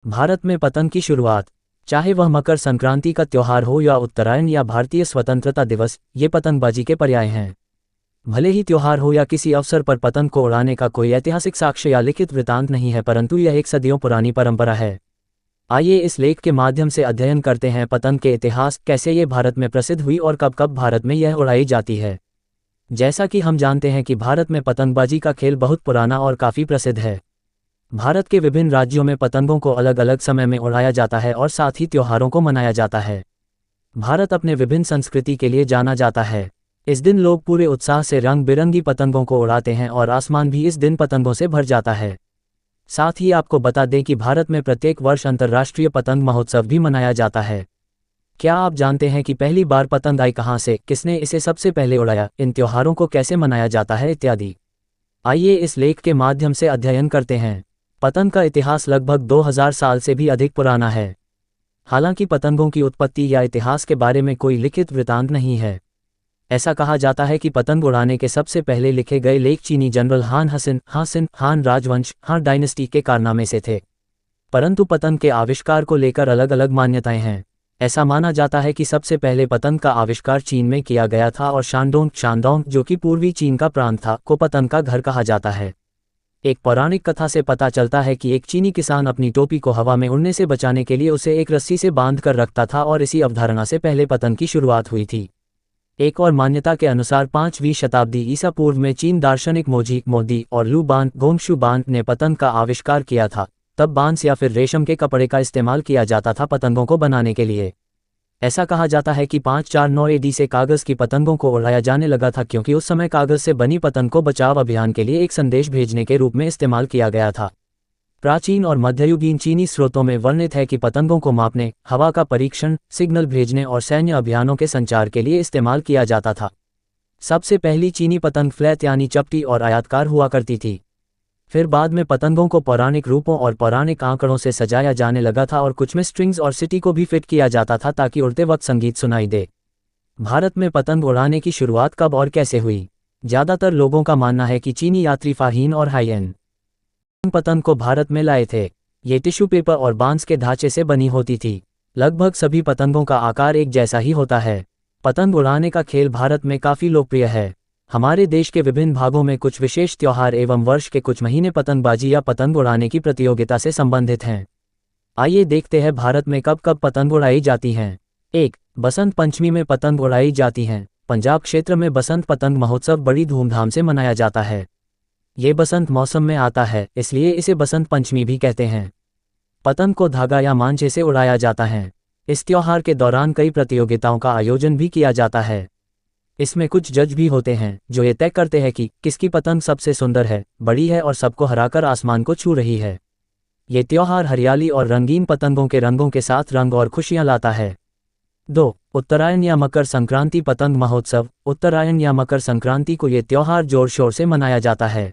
भारत में पतंग की शुरुआत, चाहे वह मकर संक्रांति का त्योहार हो या उत्तरायण या भारतीय स्वतंत्रता दिवस, ये पतंगबाजी के पर्याय हैं। भले ही त्योहार हो या किसी अवसर पर पतंग को उड़ाने का कोई ऐतिहासिक साक्ष्य या लिखित वृत्तांत नहीं है, परंतु यह एक सदियों पुरानी परंपरा है। आइए इस लेख के माध्यम से अध्ययन करते हैं पतंग के इतिहास, कैसे ये भारत में प्रसिद्ध हुई और कब कब भारत में यह उड़ाई जाती है। जैसा कि हम जानते हैं कि भारत में पतंगबाजी का खेल बहुत पुराना और काफ़ी प्रसिद्ध है। भारत के विभिन्न राज्यों में पतंगों को अलग अलग समय में उड़ाया जाता है और साथ ही त्योहारों को मनाया जाता है। भारत अपने विभिन्न संस्कृति के लिए जाना जाता है। इस दिन लोग पूरे उत्साह से रंग बिरंगी पतंगों को उड़ाते हैं और आसमान भी इस दिन पतंगों से भर जाता है। साथ ही आपको बता दें कि भारत में प्रत्येक वर्ष अंतर्राष्ट्रीय पतंग महोत्सव भी मनाया जाता है। क्या आप जानते हैं कि पहली बार पतंग आई कहाँ से, किसने इसे सबसे पहले उड़ाया, इन त्योहारों को कैसे मनाया जाता है इत्यादि। आइए इस लेख के माध्यम से अध्ययन करते हैं। पतंग का इतिहास लगभग 2000 साल से भी अधिक पुराना है। हालांकि पतंगों की उत्पत्ति या इतिहास के बारे में कोई लिखित वृत्तांत नहीं है। ऐसा कहा जाता है कि पतंग उड़ाने के सबसे पहले लिखे गए लेख चीनी जनरल हान राजवंश हान डायनेस्टी के कारनामे से थे। परंतु पतंग के आविष्कार को लेकर अलग अलग मान्यताएं हैं। ऐसा माना जाता है कि सबसे पहले पतंग का आविष्कार चीन में किया गया था और शानडोंग, जो कि पूर्वी चीन का प्रांत था, को पतंग का घर कहा जाता है। एक पौराणिक कथा से पता चलता है कि एक चीनी किसान अपनी टोपी को हवा में उड़ने से बचाने के लिए उसे एक रस्सी से बांध कर रखता था और इसी अवधारणा से पहले पतंग की शुरुआत हुई थी। एक और मान्यता के अनुसार 5वीं शताब्दी ईसा पूर्व में चीन दार्शनिक मोदी और लू बान गोंगशू बान ने पतंग का आविष्कार किया था। तब बांस या फिर रेशम के कपड़े का इस्तेमाल किया जाता था पतंगों को बनाने के लिए। ऐसा कहा जाता है कि 549 AD से कागज़ की पतंगों को उड़ाया जाने लगा था, क्योंकि उस समय कागज़ से बनी पतंग को बचाव अभियान के लिए एक संदेश भेजने के रूप में इस्तेमाल किया गया था। प्राचीन और मध्ययुगीन चीनी स्रोतों में वर्णित है कि पतंगों को मापने, हवा का परीक्षण, सिग्नल भेजने और सैन्य अभियानों के संचार के लिए इस्तेमाल किया जाता था। सबसे पहली चीनी पतंग फ्लैट यानी चपटी और आयताकार हुआ करती थी। फिर बाद में पतंगों को पौराणिक रूपों और पौराणिक आंकड़ों से सजाया जाने लगा था और कुछ में स्ट्रिंग्स और सिटी को भी फिट किया जाता था ताकि उड़ते वक्त संगीत सुनाई दे। भारत में पतंग उड़ाने की शुरुआत कब और कैसे हुई? ज़्यादातर लोगों का मानना है कि चीनी यात्री फाहीन और हाइएन पतंग को भारत में लाए थे। ये टिश्यू पेपर और बांस के ढांचे से बनी होती थी। लगभग सभी पतंगों का आकार एक जैसा ही होता है। पतंग उड़ाने का खेल भारत में काफ़ी लोकप्रिय है। हमारे देश के विभिन्न भागों में कुछ विशेष त्योहार एवं वर्ष के कुछ महीने पतंगबाजी या पतंग उड़ाने की प्रतियोगिता से संबंधित हैं। आइए देखते हैं भारत में कब कब पतंग उड़ाई जाती हैं। 1. बसंत पंचमी में पतंग उड़ाई जाती हैं। पंजाब क्षेत्र में बसंत पतंग महोत्सव बड़ी धूमधाम से मनाया जाता है। ये बसंत मौसम में आता है, इसलिए इसे बसंत पंचमी भी कहते हैं। पतंग को धागा या मांझे से उड़ाया जाता है। इस त्योहार के दौरान कई प्रतियोगिताओं का आयोजन भी किया जाता है। इसमें कुछ जज भी होते हैं जो ये तय करते हैं कि किसकी पतंग सबसे सुंदर है, बड़ी है और सबको हराकर आसमान को छू रही है। ये त्योहार हरियाली और रंगीन पतंगों के रंगों के साथ रंग और खुशियां लाता है। 2. उत्तरायण या मकर संक्रांति पतंग महोत्सव। उत्तरायण या मकर संक्रांति को ये त्योहार जोर शोर से मनाया जाता है।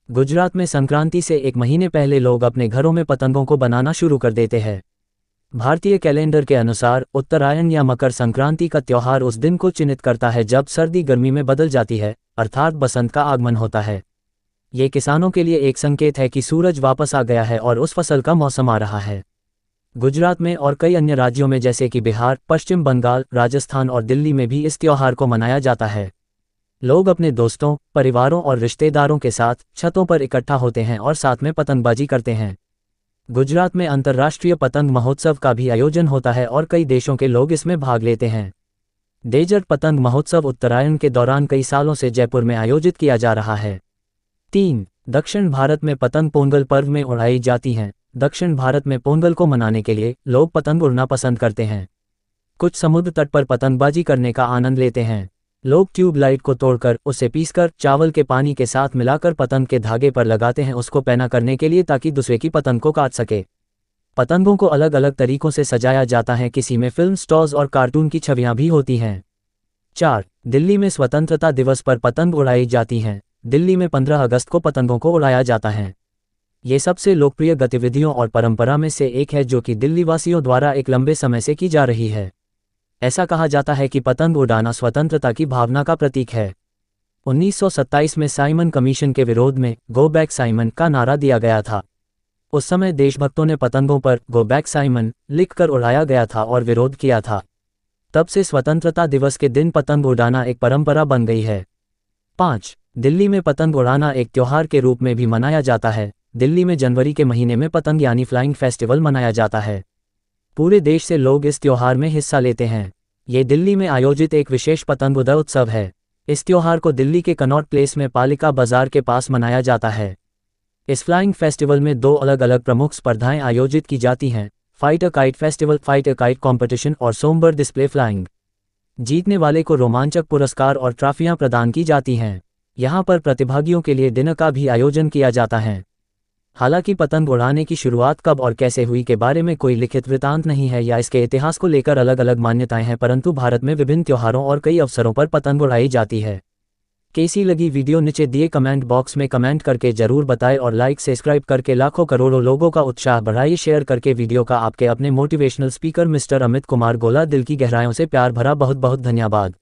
गुजरात में संक्रांति से एक महीने पहले लोग अपने घरों में पतंगों को बनाना शुरू कर देते हैं। भारतीय कैलेंडर के अनुसार उत्तरायण या मकर संक्रांति का त्योहार उस दिन को चिन्हित करता है जब सर्दी गर्मी में बदल जाती है, अर्थात बसंत का आगमन होता है। ये किसानों के लिए एक संकेत है कि सूरज वापस आ गया है और उस फसल का मौसम आ रहा है। गुजरात में और कई अन्य राज्यों में जैसे कि बिहार, पश्चिम बंगाल, राजस्थान और दिल्ली में भी इस त्योहार को मनाया जाता है। लोग अपने दोस्तों, परिवारों और रिश्तेदारों के साथ छतों पर इकट्ठा होते हैं और साथ में पतंगबाजी करते हैं। गुजरात में अंतर्राष्ट्रीय पतंग महोत्सव का भी आयोजन होता है और कई देशों के लोग इसमें भाग लेते हैं। डेजर्ट पतंग महोत्सव उत्तरायण के दौरान कई सालों से जयपुर में आयोजित किया जा रहा है। 3. दक्षिण भारत में पतंग पोंगल पर्व में उड़ाई जाती हैं। दक्षिण भारत में पोंगल को मनाने के लिए लोग पतंग उड़ना पसंद करते हैं। कुछ समुद्र तट पर पतंगबाजी करने का आनंद लेते हैं। लोग ट्यूबलाइट को तोड़कर उसे पीसकर चावल के पानी के साथ मिलाकर पतंग के धागे पर लगाते हैं, उसको पैना करने के लिए ताकि दूसरे की पतंग को काट सके। पतंगों को अलग अलग तरीकों से सजाया जाता है, किसी में फिल्म स्टॉर्स और कार्टून की छवियां भी होती हैं। 4. दिल्ली में स्वतंत्रता दिवस पर पतंग उड़ाई जाती हैं। दिल्ली में 15 अगस्त को पतंगों को उड़ाया जाता है। ये सबसे लोकप्रिय गतिविधियों और परंपरा में से एक है जो कि दिल्ली वासियों द्वारा एक लंबे समय से की जा रही है। ऐसा कहा जाता है कि पतंग उड़ाना स्वतंत्रता की भावना का प्रतीक है। 1927 में साइमन कमीशन के विरोध में गो बैक साइमन का नारा दिया गया था। उस समय देशभक्तों ने पतंगों पर गो बैक साइमन लिखकर उड़ाया गया था और विरोध किया था। तब से स्वतंत्रता दिवस के दिन पतंग उड़ाना एक परंपरा बन गई है। 5. दिल्ली में पतंग उड़ाना एक त्योहार के रूप में भी मनाया जाता है। दिल्ली में जनवरी के महीने में पतंग यानी फ्लाइंग फेस्टिवल मनाया जाता है। पूरे देश से लोग इस त्योहार में हिस्सा लेते हैं। ये दिल्ली में आयोजित एक विशेष पतंग उड़ान उत्सव है। इस त्योहार को दिल्ली के कनॉट प्लेस में पालिका बाजार के पास मनाया जाता है। इस फ्लाइंग फेस्टिवल में 2 अलग अलग प्रमुख स्पर्धाएं आयोजित की जाती हैं, fight a kite festival, fight a kite competition और सोमबर डिस्प्ले फ्लाइंग। जीतने वाले को रोमांचक पुरस्कार और ट्रॉफियां प्रदान की जाती हैं। यहाँ पर प्रतिभागियों के लिए डिनर का भी आयोजन किया जाता है। हालांकि पतंग उड़ाने की शुरुआत कब और कैसे हुई के बारे में कोई लिखित वृत्तांत नहीं है या इसके इतिहास को लेकर अलग अलग मान्यताएं हैं, परंतु भारत में विभिन्न त्योहारों और कई अवसरों पर पतंग उड़ाई जाती है। कैसी लगी वीडियो नीचे दिए कमेंट बॉक्स में कमेंट करके जरूर बताएं और लाइक सब्सक्राइब करके लाखों करोड़ों लोगों का उत्साह बढ़ाइए। शेयर करके वीडियो का आपके अपने motivational speaker mister Amit Kumar गोला। दिल की गहराइयों से प्यार भरा बहुत बहुत धन्यवाद।